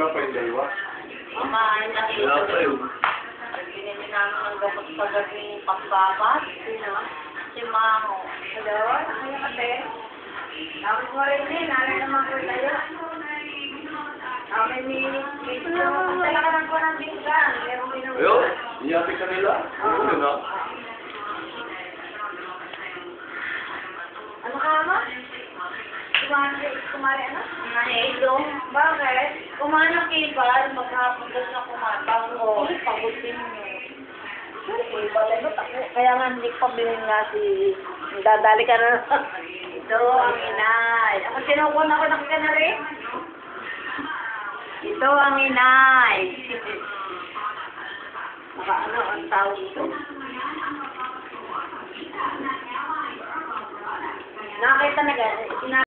Wala pa yung dalawa. Kumain na Wala pa yun. Binili namin ng gamot sa gabing pagbabat. Si Mango. Hello? Ano ka, te? Tapos mo rin din. Nalala naman ko tayo. May dala ka lang po ng binggan. Ayun, iyati ka nila. Ayun na. Ano ka mo? Kumari ano? Nailong. Bakit? Kumain ng kibal. Maghapuntas na kumain. Bago. Pagutin mo. Kaya nga hindi pa bilhin nga si... Dadali ka na. Ito ang inay. Ako sinukon ako ng kanari. Ito ang inay. Ano ang tawag ito? Nakita na gano'n.